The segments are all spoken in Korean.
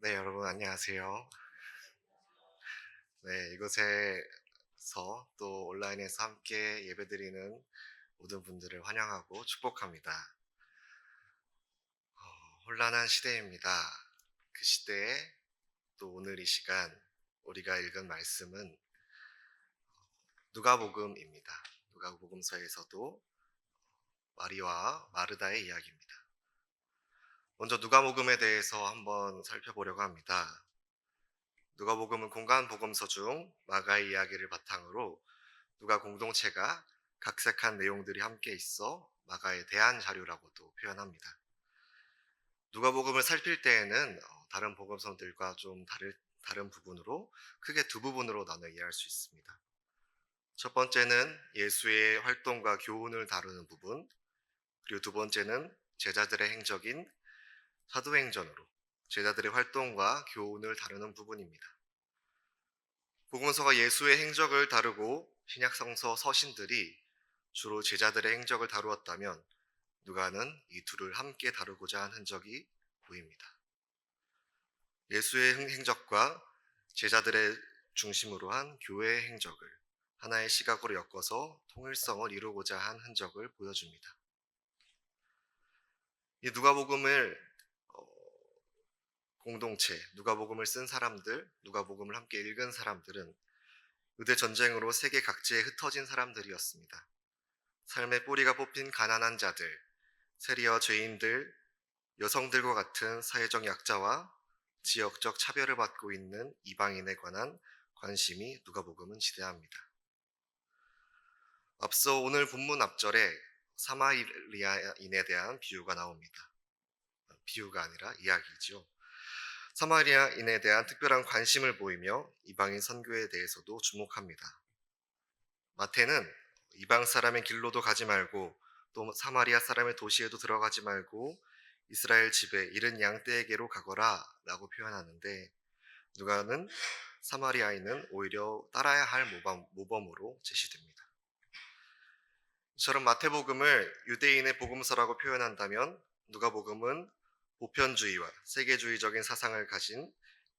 네, 여러분 안녕하세요. 네, 이곳에서 또 온라인에서 함께 예배드리는 모든 분들을 환영하고 축복합니다. 혼란한 시대입니다. 그 시대에 또 오늘 이 시간 우리가 읽은 말씀은 누가복음입니다. 누가복음서에서도 마리와 마르다의 이야기입니다. 먼저 누가복음에 대해서 한번 살펴보려고 합니다. 누가복음은 공간 복음서 중 마가의 이야기를 바탕으로 누가 공동체가 각색한 내용들이 함께 있어 마가의 대한 자료라고도 표현합니다. 누가복음을 살필 때에는 다른 복음서들과 좀 다른 부분으로 크게 두 부분으로 나눠 이해할 수 있습니다. 첫 번째는 예수의 활동과 교훈을 다루는 부분, 그리고 두 번째는 제자들의 행적인 사도행전으로 제자들의 활동과 교훈을 다루는 부분입니다. 복음서가 예수의 행적을 다루고 신약성서 서신들이 주로 제자들의 행적을 다루었다면 누가는 이 둘을 함께 다루고자 한 흔적이 보입니다. 예수의 행적과 제자들의 중심으로 한 교회의 행적을 하나의 시각으로 엮어서 통일성을 이루고자 한 흔적을 보여줍니다. 이 누가복음을 공동체, 누가복음을 쓴 사람들, 누가복음을 함께 읽은 사람들은 유대 전쟁으로 세계 각지에 흩어진 사람들이었습니다. 삶의 뿌리가 뽑힌 가난한 자들, 세리와 죄인들, 여성들과 같은 사회적 약자와 지역적 차별을 받고 있는 이방인에 관한 관심이 누가복음은 지대합니다. 앞서 오늘 본문 앞절에 사마리아인에 대한 비유가 나옵니다. 비유가 아니라 이야기죠. 사마리아인에 대한 특별한 관심을 보이며 이방인 선교에 대해서도 주목합니다. 마태는 이방 사람의 길로도 가지 말고 또 사마리아 사람의 도시에도 들어가지 말고 이스라엘 집에 이른 양떼에게로 가거라 라고 표현하는데 누가는 사마리아인은 오히려 따라야 할 모범으로 제시됩니다. 이처럼 마태복음을 유대인의 복음서라고 표현한다면 누가복음은 보편주의와 세계주의적인 사상을 가진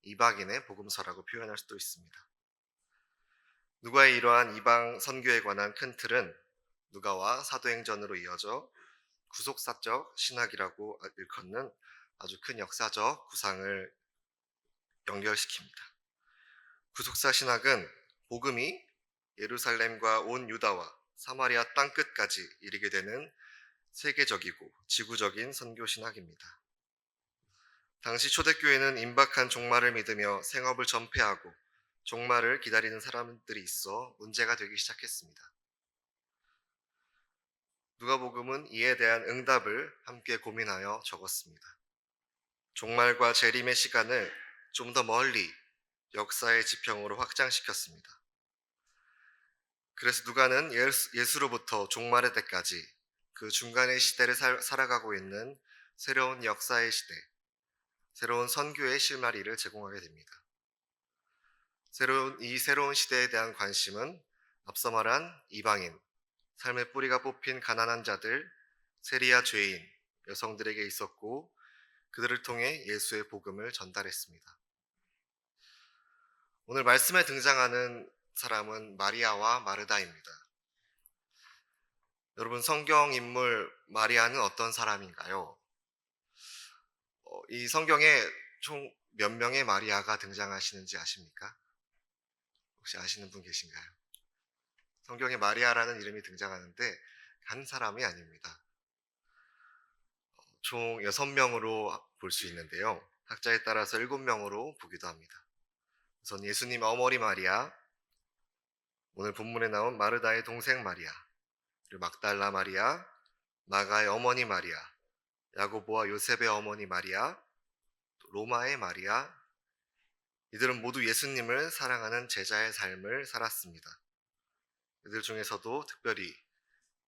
이방인의 복음서라고 표현할 수도 있습니다. 누가의 이러한 이방 선교에 관한 큰 틀은 누가와 사도행전으로 이어져 구속사적 신학이라고 일컫는 아주 큰 역사적 구상을 연결시킵니다. 구속사 신학은 복음이 예루살렘과 온 유다와 사마리아 땅끝까지 이르게 되는 세계적이고 지구적인 선교 신학입니다. 당시 초대교회는 임박한 종말을 믿으며 생업을 전폐하고 종말을 기다리는 사람들이 있어 문제가 되기 시작했습니다. 누가복음은 이에 대한 응답을 함께 고민하여 적었습니다. 종말과 재림의 시간을 좀 더 멀리 역사의 지평으로 확장시켰습니다. 그래서 누가는 예수로부터 종말의 때까지 그 중간의 시대를 살아가고 있는 새로운 역사의 시대, 새로운 선교의 실마리를 제공하게 됩니다. 새로운 시대에 대한 관심은 앞서 말한 이방인, 삶의 뿌리가 뽑힌 가난한 자들, 세리와 죄인, 여성들에게 있었고 그들을 통해 예수의 복음을 전달했습니다. 오늘 말씀에 등장하는 사람은 마리아와 마르다입니다. 여러분, 성경 인물 마리아는 어떤 사람인가요? 이 성경에 총 몇 명의 마리아가 등장하시는지 아십니까? 혹시 아시는 분 계신가요? 성경에 마리아라는 이름이 등장하는데 한 사람이 아닙니다. 총 6명으로 볼 수 있는데요. 학자에 따라서 7명으로 보기도 합니다. 우선 예수님 어머니 마리아, 오늘 본문에 나온 마르다의 동생 마리아, 그리고 막달라 마리아, 마가의 어머니 마리아, 야고보와 요셉의 어머니 마리아, 로마의 마리아, 이들은 모두 예수님을 사랑하는 제자의 삶을 살았습니다. 이들 중에서도 특별히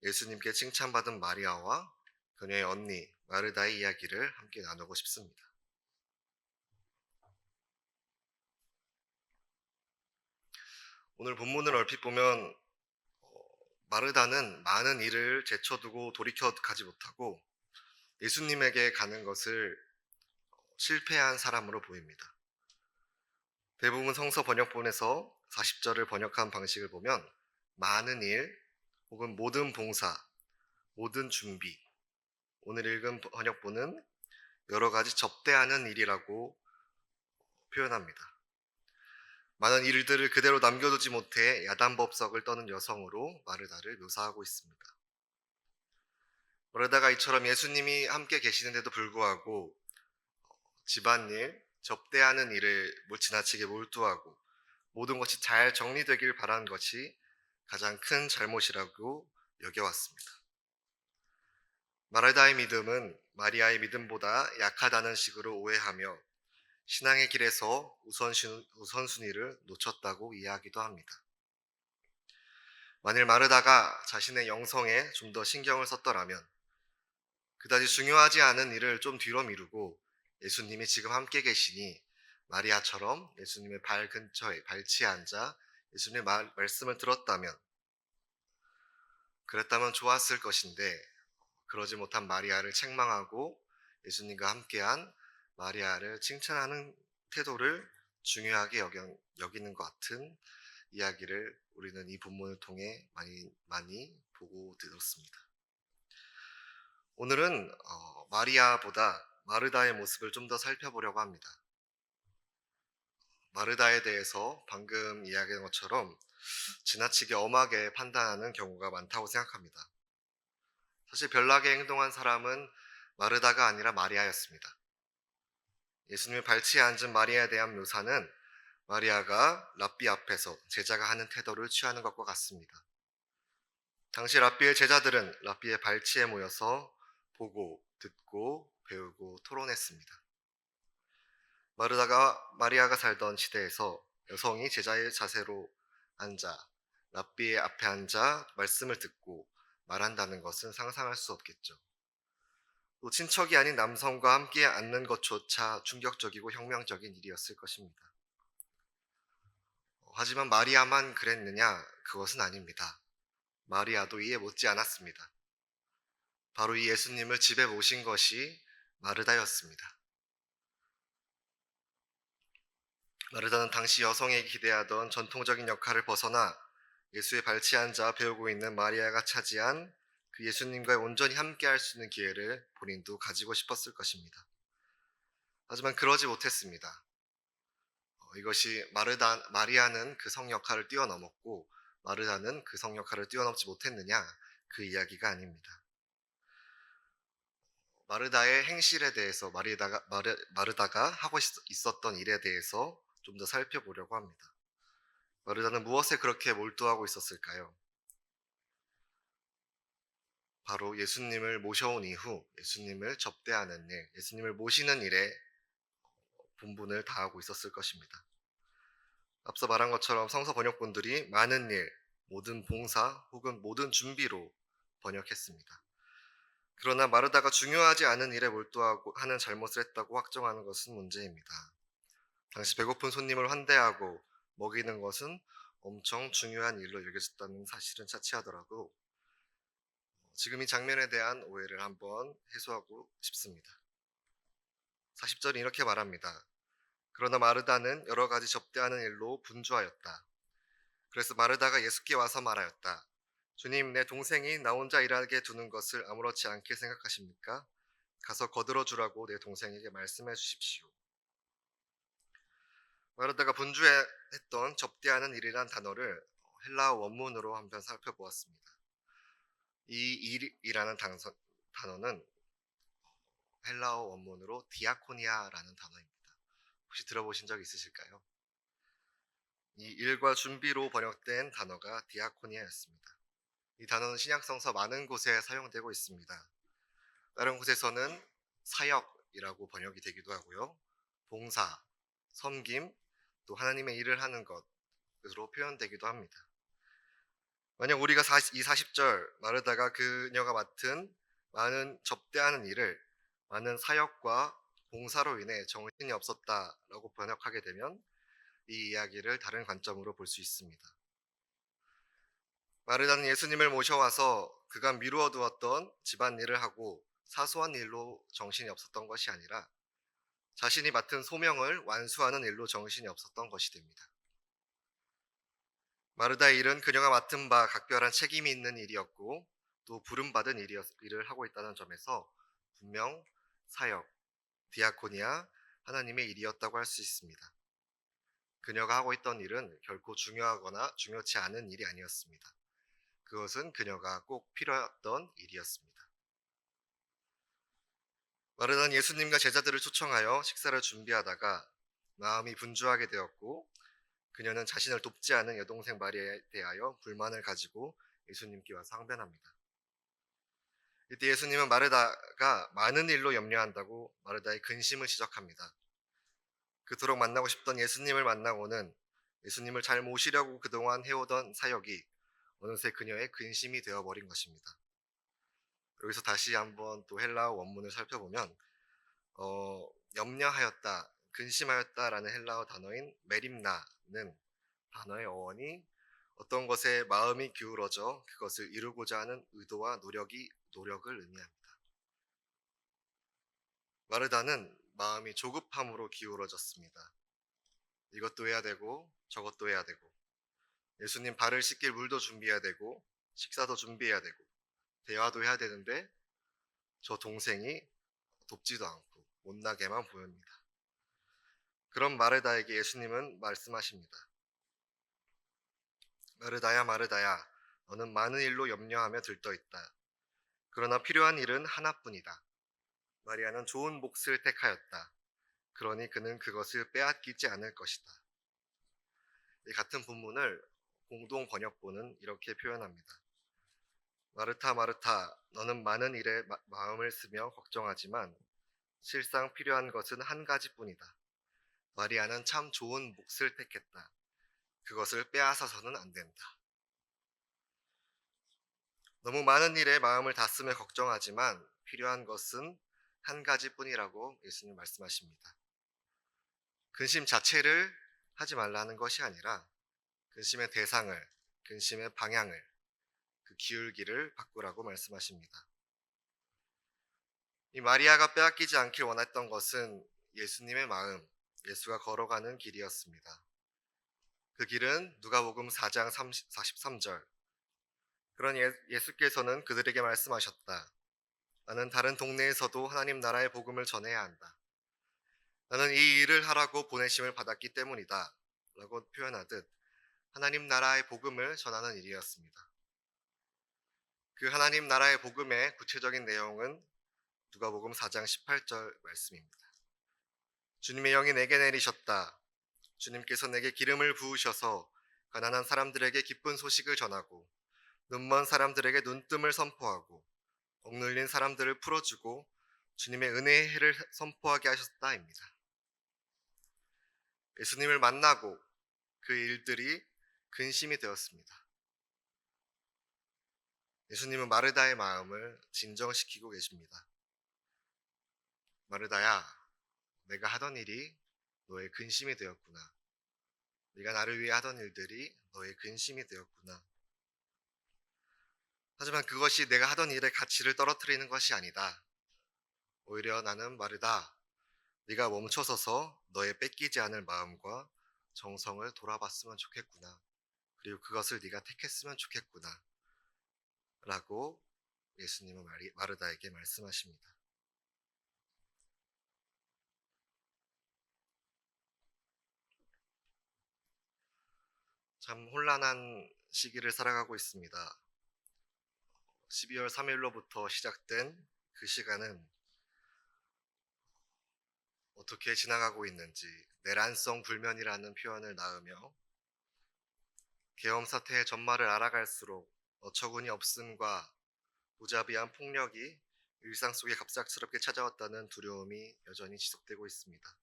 예수님께 칭찬받은 마리아와 그녀의 언니 마르다의 이야기를 함께 나누고 싶습니다. 오늘 본문을 얼핏 보면 마르다는 많은 일을 제쳐두고 돌이켜 가지 못하고 예수님에게 가는 것을 실패한 사람으로 보입니다. 대부분 성서 번역본에서 40절을 번역한 방식을 보면 많은 일 혹은 모든 봉사, 모든 준비, 오늘 읽은 번역본은 여러 가지 접대하는 일이라고 표현합니다. 많은 일들을 그대로 남겨두지 못해 야단법석을 떠는 여성으로 마르다를 묘사하고 있습니다. 마르다가 이처럼 예수님이 함께 계시는데도 불구하고 집안일, 접대하는 일을 지나치게 몰두하고 모든 것이 잘 정리되길 바라는 것이 가장 큰 잘못이라고 여겨왔습니다. 마르다의 믿음은 마리아의 믿음보다 약하다는 식으로 오해하며 신앙의 길에서 우선순위를 놓쳤다고 이해하기도 합니다. 만일 마르다가 자신의 영성에 좀 더 신경을 썼더라면 그다지 중요하지 않은 일을 좀 뒤로 미루고 예수님이 지금 함께 계시니 마리아처럼 예수님의 발 근처에 발치에 앉아 예수님의 말씀을 들었다면 그랬다면 좋았을 것인데 그러지 못한 마리아를 책망하고 예수님과 함께한 마리아를 칭찬하는 태도를 중요하게 여기는 것 같은 이야기를 우리는 이 본문을 통해 많이 보고 들었습니다. 오늘은 마리아보다 마르다의 모습을 좀 더 살펴보려고 합니다. 마르다에 대해서 방금 이야기한 것처럼 지나치게 엄하게 판단하는 경우가 많다고 생각합니다. 사실 별나게 행동한 사람은 마르다가 아니라 마리아였습니다. 예수님의 발치에 앉은 마리아에 대한 묘사는 마리아가 랍비 앞에서 제자가 하는 태도를 취하는 것과 같습니다. 당시 랍비의 제자들은 랍비의 발치에 모여서 보고, 듣고, 배우고, 토론했습니다. 마리아가 살던 시대에서 여성이 제자의 자세로 앉아 랍비의 앞에 앉아 말씀을 듣고 말한다는 것은 상상할 수 없겠죠. 또 친척이 아닌 남성과 함께 앉는 것조차 충격적이고 혁명적인 일이었을 것입니다. 하지만 마리아만 그랬느냐? 그것은 아닙니다. 마리아도 이에 못지 않았습니다. 바로 이 예수님을 집에 모신 것이 마르다였습니다. 마르다는 당시 여성에게 기대하던 전통적인 역할을 벗어나 예수의 발치에 앉아 배우고 있는 마리아가 차지한 그 예수님과 온전히 함께할 수 있는 기회를 본인도 가지고 싶었을 것입니다. 하지만 그러지 못했습니다. 이것이 마리아는 그 성 역할을 뛰어넘었고 마르다는 그 성 역할을 뛰어넘지 못했느냐? 그 이야기가 아닙니다. 마르다의 행실에 대해서 마르다가 하고 있었던 일에 대해서 좀 더 살펴보려고 합니다. 마르다는 무엇에 그렇게 몰두하고 있었을까요? 바로 예수님을 모셔온 이후 예수님을 접대하는 일, 예수님을 모시는 일에 본분을 다하고 있었을 것입니다. 앞서 말한 것처럼 성서 번역본들이 많은 일, 모든 봉사 혹은 모든 준비로 번역했습니다. 그러나 마르다가 중요하지 않은 일에 몰두하고 하는 잘못을 했다고 확정하는 것은 문제입니다. 당시 배고픈 손님을 환대하고 먹이는 것은 엄청 중요한 일로 여겨졌다는 사실은 차치하더라도 지금 이 장면에 대한 오해를 한번 해소하고 싶습니다. 40절이 이렇게 말합니다. 그러나 마르다는 여러 가지 접대하는 일로 분주하였다. 그래서 마르다가 예수께 와서 말하였다. 주님, 내 동생이 나 혼자 일하게 두는 것을 아무렇지 않게 생각하십니까? 가서 거들어 주라고 내 동생에게 말씀해 주십시오. 마르다가 분주했던 접대하는 일이란 단어를 헬라어 원문으로 한번 살펴보았습니다. 이 일이라는 단어는 헬라어 원문으로 디아코니아라는 단어입니다. 혹시 들어보신 적 있으실까요? 이 일과 준비로 번역된 단어가 디아코니아였습니다. 이 단어는 신약성서 많은 곳에 사용되고 있습니다. 다른 곳에서는 사역이라고 번역이 되기도 하고요. 봉사, 섬김, 또 하나님의 일을 하는 것으로 표현되기도 합니다. 만약 우리가 이 40절 마르다가 그녀가 맡은 많은 접대하는 일을 많은 사역과 봉사로 인해 정신이 없었다라고 번역하게 되면 이 이야기를 다른 관점으로 볼 수 있습니다. 마르다는 예수님을 모셔와서 그간 미루어 두었던 집안일을 하고 사소한 일로 정신이 없었던 것이 아니라 자신이 맡은 소명을 완수하는 일로 정신이 없었던 것이 됩니다. 마르다의 일은 그녀가 맡은 바 각별한 책임이 있는 일이었고 또 부름받은 일을 하고 있다는 점에서 분명 사역, 디아코니아, 하나님의 일이었다고 할 수 있습니다. 그녀가 하고 있던 일은 결코 중요하거나 중요치 않은 일이 아니었습니다. 그것은 그녀가 꼭 필요했던 일이었습니다. 마르다는 예수님과 제자들을 초청하여 식사를 준비하다가 마음이 분주하게 되었고 그녀는 자신을 돕지 않은 여동생 마리아에 대하여 불만을 가지고 예수님께 와서 항변합니다. 이때 예수님은 마르다가 많은 일로 염려한다고 마르다의 근심을 지적합니다. 그토록 만나고 싶던 예수님을 만나고는 예수님을 잘 모시려고 그동안 해오던 사역이 어느새 그녀의 근심이 되어버린 것입니다. 여기서 다시 한번 또 헬라어 원문을 살펴보면 염려하였다, 근심하였다라는 헬라어 단어인 메림나는 단어의 어원이 어떤 것에 마음이 기울어져 그것을 이루고자 하는 의도와 노력을 의미합니다. 마르다는 마음이 조급함으로 기울어졌습니다. 이것도 해야 되고 저것도 해야 되고 예수님 발을 씻길 물도 준비해야 되고 식사도 준비해야 되고 대화도 해야 되는데 저 동생이 돕지도 않고 못나게만 보입니다. 그런 마르다에게 예수님은 말씀하십니다. 마르다야 마르다야 너는 많은 일로 염려하며 들떠있다. 그러나 필요한 일은 하나뿐이다. 마리아는 좋은 몫을 택하였다. 그러니 그는 그것을 빼앗기지 않을 것이다. 이 같은 본문을 공동 번역본은 이렇게 표현합니다. 마르타 마르타 너는 많은 일에 마음을 쓰며 걱정하지만 실상 필요한 것은 한 가지뿐이다. 마리아는 참 좋은 몫을 택했다. 그것을 빼앗아서는 안 된다. 너무 많은 일에 마음을 다 쓰며 걱정하지만 필요한 것은 한 가지뿐이라고 예수님 말씀하십니다. 근심 자체를 하지 말라는 것이 아니라 근심의 대상을, 근심의 방향을, 그 기울기를 바꾸라고 말씀하십니다. 이 마리아가 빼앗기지 않길 원했던 것은 예수님의 마음, 예수가 걸어가는 길이었습니다. 그 길은 누가복음 4장 43절. 그런 예수께서는 그들에게 말씀하셨다. 나는 다른 동네에서도 하나님 나라의 복음을 전해야 한다. 나는 이 일을 하라고 보내심을 받았기 때문이다. 라고 표현하듯 하나님 나라의 복음을 전하는 일이었습니다. 그 하나님 나라의 복음의 구체적인 내용은 누가복음 4장 18절 말씀입니다. 주님의 영이 내게 내리셨다. 주님께서 내게 기름을 부으셔서 가난한 사람들에게 기쁜 소식을 전하고 눈먼 사람들에게 눈뜸을 선포하고 억눌린 사람들을 풀어주고 주님의 은혜의 해를 선포하게 하셨다입니다. 예수님을 만나고 그 일들이 근심이 되었습니다. 예수님은 마르다의 마음을 진정시키고 계십니다. 마르다야, 내가 하던 일이 너의 근심이 되었구나. 네가 나를 위해 하던 일들이 너의 근심이 되었구나. 하지만 그것이 내가 하던 일의 가치를 떨어뜨리는 것이 아니다. 오히려 나는 마르다. 네가 멈춰서서 너의 뺏기지 않을 마음과 정성을 돌아봤으면 좋겠구나. 그리고 그것을 네가 택했으면 좋겠구나. 라고 예수님은 마르다에게 말씀하십니다. 참 혼란한 시기를 살아가고 있습니다. 12월 3일로부터 시작된 그 시간은 어떻게 지나가고 있는지 내란성 불면이라는 표현을 낳으며 계엄 사태의 전말을 알아갈수록 어처구니 없음과 무자비한 폭력이 일상 속에 갑작스럽게 찾아왔다는 두려움이 여전히 지속되고 있습니다.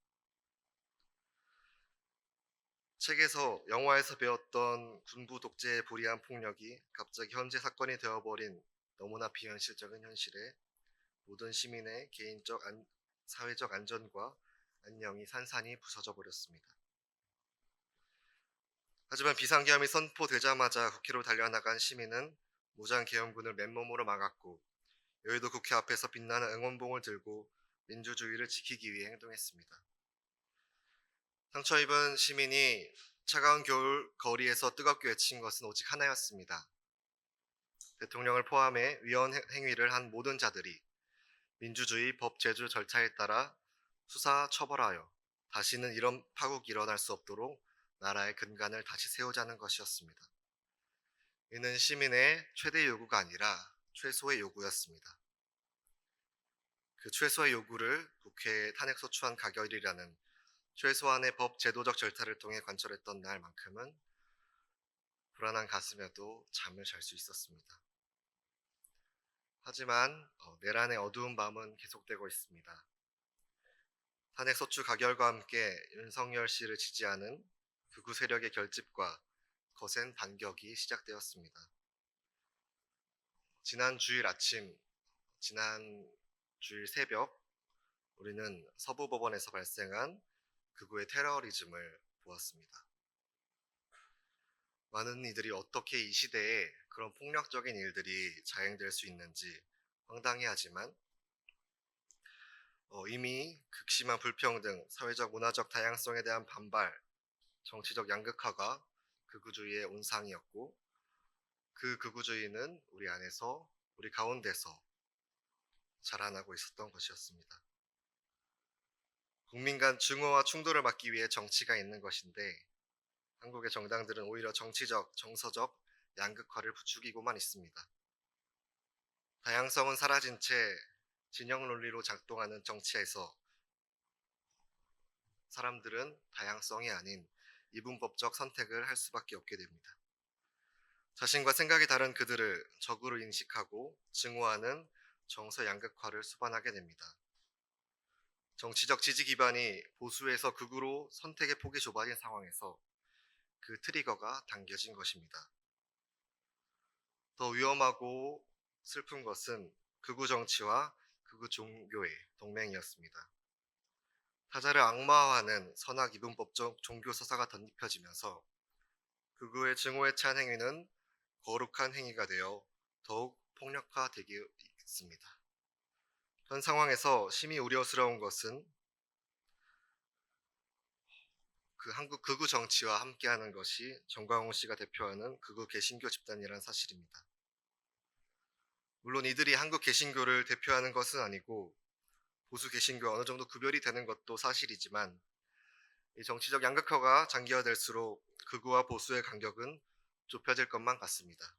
책에서 영화에서 배웠던 군부 독재의 불의한 폭력이 갑자기 현재 사건이 되어버린 너무나 비현실적인 현실에 모든 시민의 개인적 사회적 안전과 안녕이 산산이 부서져 버렸습니다. 하지만 비상계엄이 선포되자마자 국회로 달려나간 시민은 무장계엄군을 맨몸으로 막았고 여의도 국회 앞에서 빛나는 응원봉을 들고 민주주의를 지키기 위해 행동했습니다. 상처 입은 시민이 차가운 겨울 거리에서 뜨겁게 외친 것은 오직 하나였습니다. 대통령을 포함해 위헌 행위를 한 모든 자들이 민주주의 법 제조 절차에 따라 수사 처벌하여 다시는 이런 파국이 일어날 수 없도록 나라의 근간을 다시 세우자는 것이었습니다. 이는 시민의 최대 요구가 아니라 최소의 요구였습니다. 그 최소의 요구를 국회에 탄핵소추안 가결이라는 최소한의 법 제도적 절차를 통해 관철했던 날만큼은 불안한 가슴에도 잠을 잘 수 있었습니다. 하지만 내란의 어두운 밤은 계속되고 있습니다. 탄핵소추 가결과 함께 윤석열 씨를 지지하는 극우 세력의 결집과 거센 반격이 시작되었습니다. 지난 주일 새벽, 우리는 서부법원에서 발생한 극우의 테러리즘을 보았습니다. 많은 이들이 어떻게 이 시대에 그런 폭력적인 일들이 자행될 수 있는지 황당해하지만 이미 극심한 불평등, 사회적 문화적 다양성에 대한 반발, 정치적 양극화가 극우주의의 온상이었고 그 극우주의는 우리 가운데서 자라나고 있었던 것이었습니다. 국민 간 증오와 충돌을 막기 위해 정치가 있는 것인데 한국의 정당들은 오히려 정치적, 정서적 양극화를 부추기고만 있습니다. 다양성은 사라진 채 진영 논리로 작동하는 정치에서 사람들은 다양성이 아닌 이분법적 선택을 할 수밖에 없게 됩니다. 자신과 생각이 다른 그들을 적으로 인식하고 증오하는 정서 양극화를 수반하게 됩니다. 정치적 지지 기반이 보수에서 극우로 선택의 폭이 좁아진 상황에서 그 트리거가 당겨진 것입니다. 더 위험하고 슬픈 것은 극우 정치와 극우 종교의 동맹이었습니다. 타자를 악마화하는 선악 이분법적 종교 서사가 덧입혀지면서 극우의 증오에 찬 행위는 거룩한 행위가 되어 더욱 폭력화되고 있습니다. 현 상황에서 심히 우려스러운 것은 그 한국 극우 정치와 함께하는 것이 정광훈 씨가 대표하는 극우 개신교 집단이라는 사실입니다. 물론 이들이 한국 개신교를 대표하는 것은 아니고 보수 개신교와 어느 정도 구별이 되는 것도 사실이지만 이 정치적 양극화가 장기화될수록 극우와 보수의 간격은 좁혀질 것만 같습니다.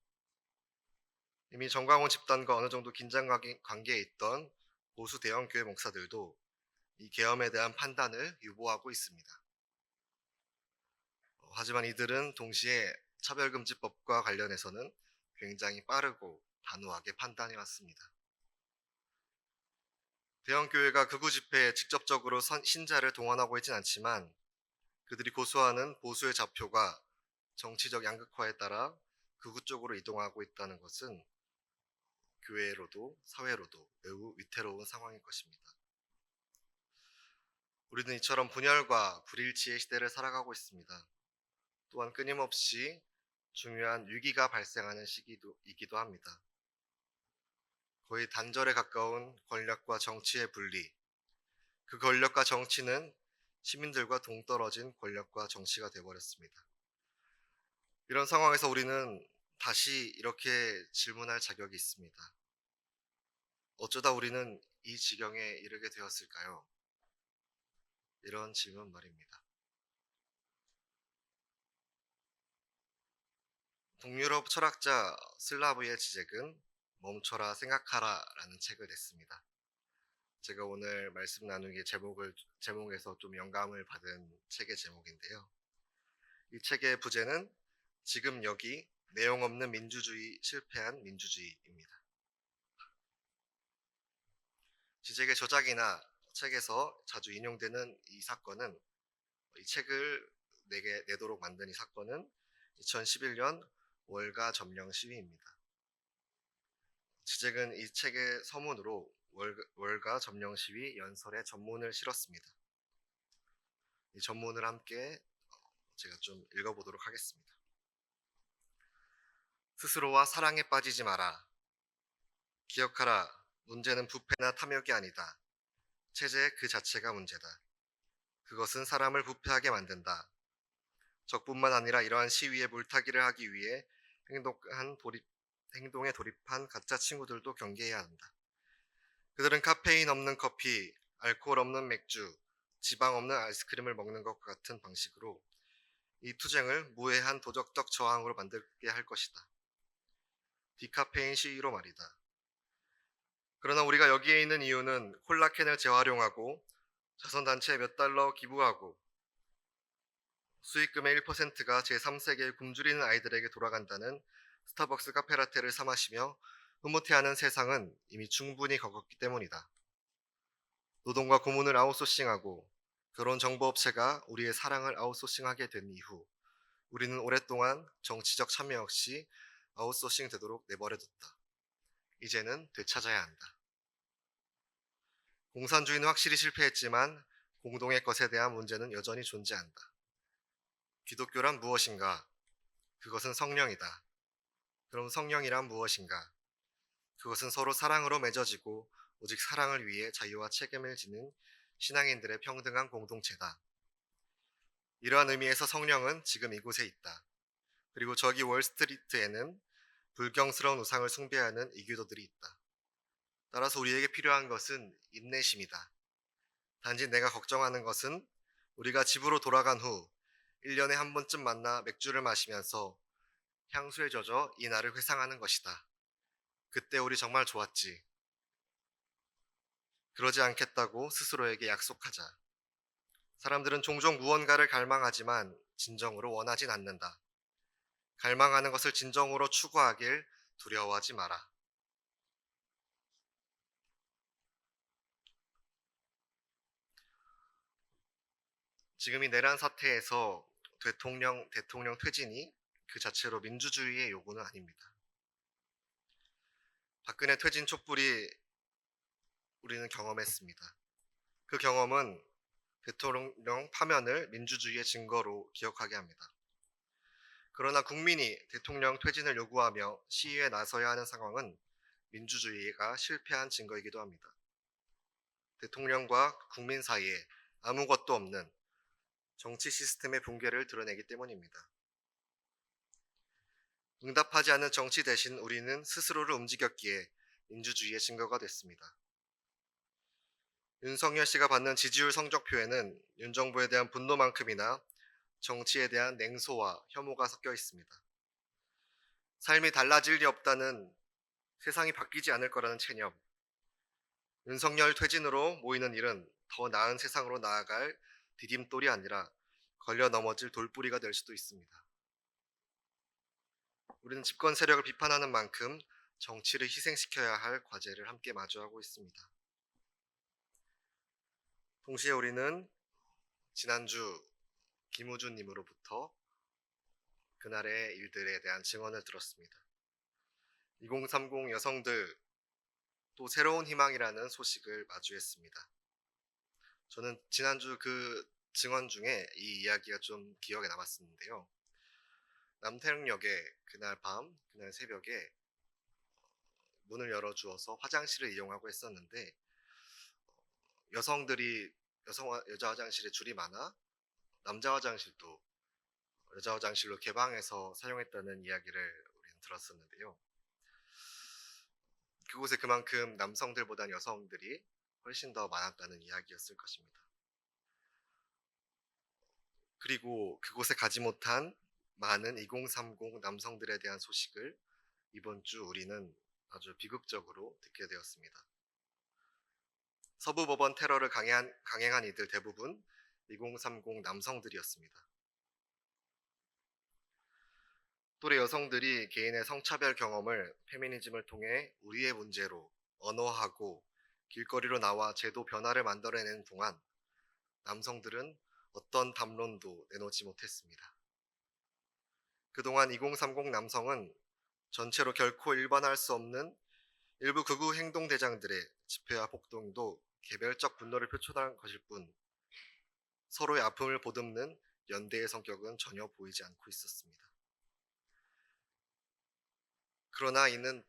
이미 정광훈 집단과 어느 정도 긴장 관계에 있던 보수 대형교회 목사들도 이 계엄에 대한 판단을 유보하고 있습니다. 하지만 이들은 동시에 차별금지법과 관련해서는 굉장히 빠르고 단호하게 판단해 왔습니다. 대형교회가 극우 집회에 직접적으로 신자를 동원하고 있진 않지만 그들이 고수하는 보수의 좌표가 정치적 양극화에 따라 극우 쪽으로 이동하고 있다는 것은 교회로도 사회로도 매우 위태로운 상황일 것입니다. 우리는 이처럼 분열과 불일치의 시대를 살아가고 있습니다. 또한 끊임없이 중요한 위기가 발생하는 시기이기도 합니다. 거의 단절에 가까운 권력과 정치의 분리, 그 권력과 정치는 시민들과 동떨어진 권력과 정치가 되어버렸습니다. 이런 상황에서 우리는 다시 이렇게 질문할 자격이 있습니다. 어쩌다 우리는 이 지경에 이르게 되었을까요? 이런 질문 말입니다. 동유럽 철학자 슬라브의 지젝은 멈춰라 생각하라 라는 책을 냈습니다. 제가 오늘 말씀 나누기 제목에서 좀 영감을 받은 책의 제목인데요. 이 책의 부제는 지금 여기 내용 없는 민주주의 실패한 민주주의입니다. 지젝의 저작이나 책에서 자주 인용되는 이 책을 내도록 만든 이 사건은 2011년 월가 점령 시위입니다. 지젝은 이 책의 서문으로 월가 점령 시위 연설의 전문을 실었습니다. 이 전문을 함께 제가 좀 읽어보도록 하겠습니다. 스스로와 사랑에 빠지지 마라. 기억하라. 문제는 부패나 탐욕이 아니다. 체제 그 자체가 문제다. 그것은 사람을 부패하게 만든다. 적뿐만 아니라 이러한 시위에 물타기를 하기 위해 행동에 돌입한 가짜 친구들도 경계해야 한다. 그들은 카페인 없는 커피, 알코올 없는 맥주, 지방 없는 아이스크림을 먹는 것과 같은 방식으로 이 투쟁을 무해한 도덕적 저항으로 만들게 할 것이다. 디카페인 시위로 말이다. 그러나 우리가 여기에 있는 이유는 콜라캔을 재활용하고 자선단체에 몇 달러 기부하고 수익금의 1%가 제3세계에 굶주리는 아이들에게 돌아간다는 스타벅스 카페라테를 사 마시며 흐뭇해하는 세상은 이미 충분히 겪었기 때문이다. 노동과 고문을 아웃소싱하고 결혼 정보업체가 우리의 사랑을 아웃소싱하게 된 이후 우리는 오랫동안 정치적 참여 없이 아웃소싱 되도록 내버려뒀다. 이제는 되찾아야 한다. 공산주의는 확실히 실패했지만 공동의 것에 대한 문제는 여전히 존재한다. 기독교란 무엇인가? 그것은 성령이다. 그럼 성령이란 무엇인가? 그것은 서로 사랑으로 맺어지고 오직 사랑을 위해 자유와 책임을 지는 신앙인들의 평등한 공동체다. 이러한 의미에서 성령은 지금 이곳에 있다. 그리고 저기 월스트리트에는 불경스러운 우상을 숭배하는 이교도들이 있다. 따라서 우리에게 필요한 것은 인내심이다. 단지 내가 걱정하는 것은 우리가 집으로 돌아간 후 1년에 한 번쯤 만나 맥주를 마시면서 향수에 젖어 이 날을 회상하는 것이다. 그때 우리 정말 좋았지. 그러지 않겠다고 스스로에게 약속하자. 사람들은 종종 무언가를 갈망하지만 진정으로 원하진 않는다. 갈망하는 것을 진정으로 추구하길 두려워하지 마라. 지금 이 내란 사태에서 대통령 퇴진이 그 자체로 민주주의의 요구는 아닙니다. 박근혜 퇴진 촛불이 우리는 경험했습니다. 그 경험은 대통령 파면을 민주주의의 증거로 기억하게 합니다. 그러나 국민이 대통령 퇴진을 요구하며 시위에 나서야 하는 상황은 민주주의가 실패한 증거이기도 합니다. 대통령과 국민 사이에 아무것도 없는 정치 시스템의 붕괴를 드러내기 때문입니다. 응답하지 않는 정치 대신 우리는 스스로를 움직였기에 민주주의의 증거가 됐습니다. 윤석열 씨가 받는 지지율 성적표에는 윤 정부에 대한 분노만큼이나 정치에 대한 냉소와 혐오가 섞여 있습니다. 삶이 달라질 리 없다는, 세상이 바뀌지 않을 거라는 체념, 윤석열 퇴진으로 모이는 일은 더 나은 세상으로 나아갈 디딤돌이 아니라 걸려 넘어질 돌뿌리가 될 수도 있습니다. 우리는 집권 세력을 비판하는 만큼 정치를 희생시켜야 할 과제를 함께 마주하고 있습니다. 동시에 우리는 지난주 김우준 님으로부터 그날의 일들에 대한 증언을 들었습니다. 2030 여성들 또 새로운 희망이라는 소식을 마주했습니다. 저는 지난주 그 증언 중에 이 이야기가 좀 기억에 남았었는데요. 남태릉역에 그날 새벽에 문을 열어주어서 화장실을 이용하고 있었는데 여자 화장실에 줄이 많아 남자 화장실도 여자 화장실로 개방해서 사용했다는 이야기를 우리는 들었었는데요. 그곳에 그만큼 남성들보단 여성들이 훨씬 더 많았다는 이야기였을 것입니다. 그리고 그곳에 가지 못한 많은 2030 남성들에 대한 소식을 이번 주 우리는 아주 비극적으로 듣게 되었습니다. 서부법원 테러를 강행한 이들 대부분 2030 남성들이었습니다. 또래 여성들이 개인의 성차별 경험을 페미니즘을 통해 우리의 문제로 언어하고 길거리로 나와 제도 변화를 만들어내는 동안 남성들은 어떤 담론도 내놓지 못했습니다. 그동안 2030 남성은 전체로 결코 일반화할 수 없는 일부 극우 행동대장들의 집회와 폭동도 개별적 분노를 표출한 것일 뿐 서로의 아픔을 보듬는 연대의 성격은 전혀 보이지 않고 있었습니다. 그러나 이는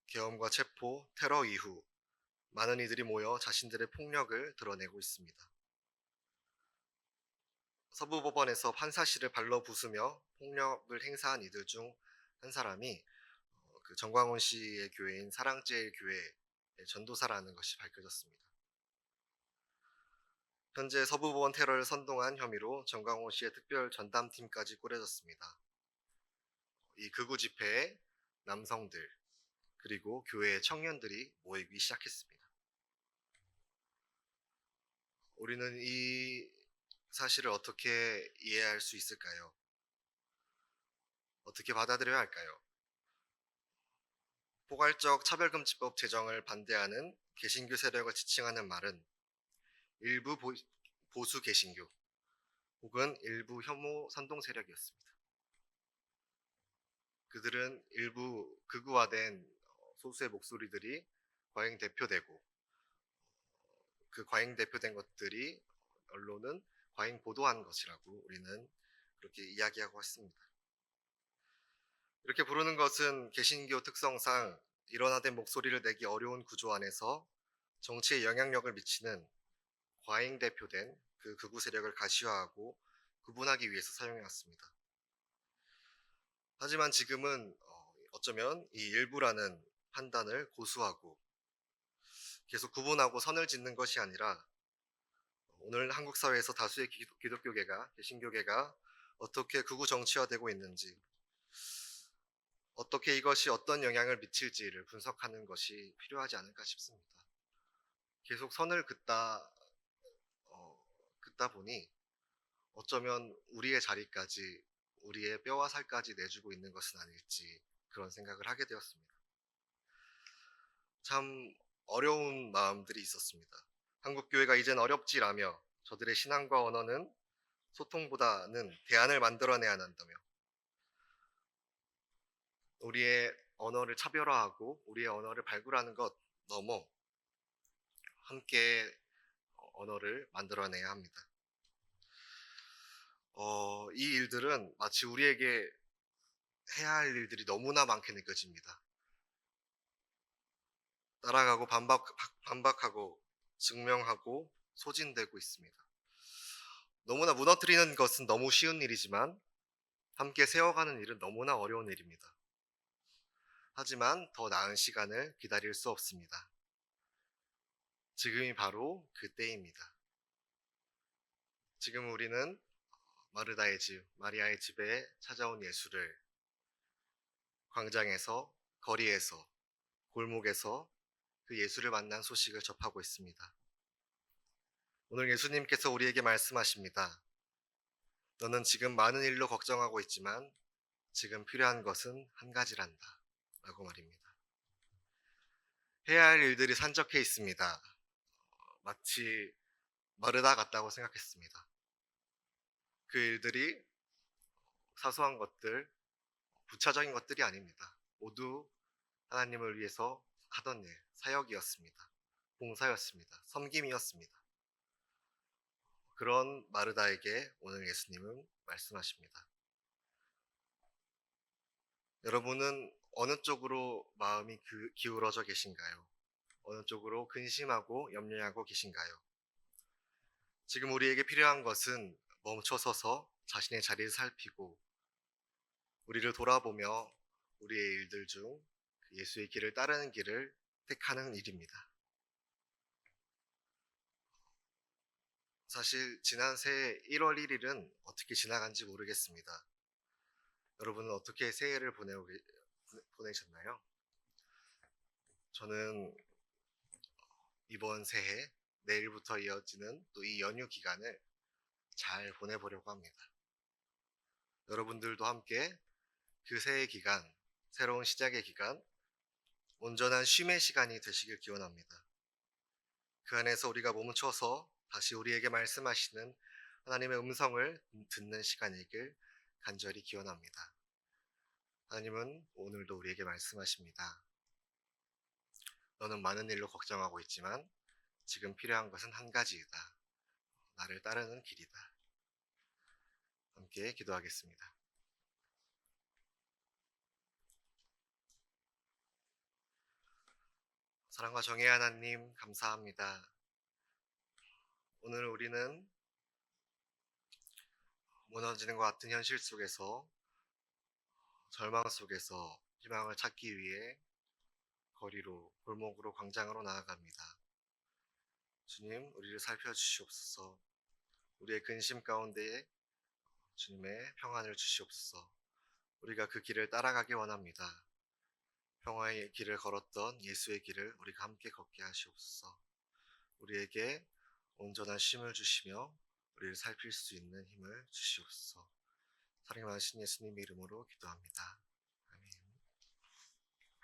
계엄과 체포, 테러 이후 많은 이들이 모여 자신들의 폭력을 드러내고 있습니다. 서부법원에서 판사실을 발로 부수며 폭력을 행사한 이들 중 한 사람이 그 정광훈 씨의 교회인 사랑제일교회의 전도사라는 것이 밝혀졌습니다. 현재 서부법원 테러를 선동한 혐의로 정광훈 씨의 특별 전담팀까지 꾸려졌습니다. 이 극우 집회에 남성들 그리고 교회의 청년들이 모이기 시작했습니다. 우리는 이 사실을 어떻게 이해할 수 있을까요? 어떻게 받아들여야 할까요? 포괄적 차별금지법 제정을 반대하는 개신교 세력을 지칭하는 말은 일부 보수 개신교 혹은 일부 혐오 선동 세력이었습니다. 그들은 일부 극우화된 소수의 목소리들이 과잉 대표되고 그 과잉 대표된 것들이 언론은 과잉 보도한 것이라고 우리는 그렇게 이야기하고 있습니다. 이렇게 부르는 것은 개신교 특성상 일원화된 목소리를 내기 어려운 구조 안에서 정치에 영향력을 미치는 과잉 대표된 그 극우 세력을 가시화하고 구분하기 위해서 사용해왔습니다. 하지만 지금은 어쩌면 이 일부라는 판단을 고수하고 계속 구분하고 선을 짓는 것이 아니라 오늘 한국 사회에서 다수의 기독교계가 개신교계가 어떻게 극우 정치화되고 있는지 어떻게 이것이 어떤 영향을 미칠지를 분석하는 것이 필요하지 않을까 싶습니다. 계속 선을 긋다 보니 어쩌면 우리의 자리까지 우리의 뼈와 살까지 내주고 있는 것은 아닐지 그런 생각을 하게 되었습니다. 참 어려운 마음들이 있었습니다. 한국교회가 이젠 어렵지라며 저들의 신앙과 언어는 소통보다는 대안을 만들어내야 한다며 우리의 언어를 차별화하고 우리의 언어를 발굴하는 것 넘어 함께 언어를 만들어내야 합니다. 이 일들은 마치 우리에게 해야 할 일들이 너무나 많게 느껴집니다. 따라가고 반박하고 증명하고 소진되고 있습니다. 너무나 무너뜨리는 것은 너무 쉬운 일이지만 함께 세워가는 일은 너무나 어려운 일입니다. 하지만 더 나은 시간을 기다릴 수 없습니다. 지금이 바로 그때입니다. 지금 우리는 마르다의 집, 마리아의 집에 찾아온 예수를 광장에서, 거리에서, 골목에서 그 예수를 만난 소식을 접하고 있습니다. 오늘 예수님께서 우리에게 말씀하십니다. 너는 지금 많은 일로 걱정하고 있지만 지금 필요한 것은 한 가지란다. 라고 말입니다. 해야 할 일들이 산적해 있습니다. 마치 마르다 같다고 생각했습니다. 그 일들이 사소한 것들, 부차적인 것들이 아닙니다. 모두 하나님을 위해서 하던 일, 사역이었습니다. 봉사였습니다. 섬김이었습니다. 그런 마르다에게 오늘 예수님은 말씀하십니다. 여러분은 어느 쪽으로 마음이 기울어져 계신가요? 어느 쪽으로 근심하고 염려하고 계신가요? 지금 우리에게 필요한 것은 멈춰서서 자신의 자리를 살피고 우리를 돌아보며 우리의 일들 중 예수의 길을 따르는 길을 택하는 일입니다. 사실 지난 새해 1월 1일은 어떻게 지나간지 모르겠습니다. 여러분은 어떻게 새해를 보내셨나요? 저는 이번 새해 내일부터 이어지는 또 이 연휴 기간을 잘 보내보려고 합니다. 여러분들도 함께 그 새해 기간, 새로운 시작의 기간, 온전한 쉼의 시간이 되시길 기원합니다. 그 안에서 우리가 멈춰서 다시 우리에게 말씀하시는 하나님의 음성을 듣는 시간이길 간절히 기원합니다. 하나님은 오늘도 우리에게 말씀하십니다. 너는 많은 일로 걱정하고 있지만 지금 필요한 것은 한 가지이다. 나를 따르는 길이다. 함께 기도하겠습니다. 사랑과 정의 하나님, 감사합니다. 오늘 우리는 무너지는 것 같은 현실 속에서, 절망 속에서 희망을 찾기 위해 거리로, 골목으로, 광장으로 나아갑니다. 주님, 우리를 살펴주시옵소서. 우리의 근심 가운데에 주님의 평안을 주시옵소서. 우리가 그 길을 따라가기 원합니다. 평화의 길을 걸었던 예수의 길을 우리가 함께 걷게 하시옵소서. 우리에게 온전한 쉼을 주시며 우리를 살필 수 있는 힘을 주시옵소서. 사랑의 많으신 예수님의 이름으로 기도합니다.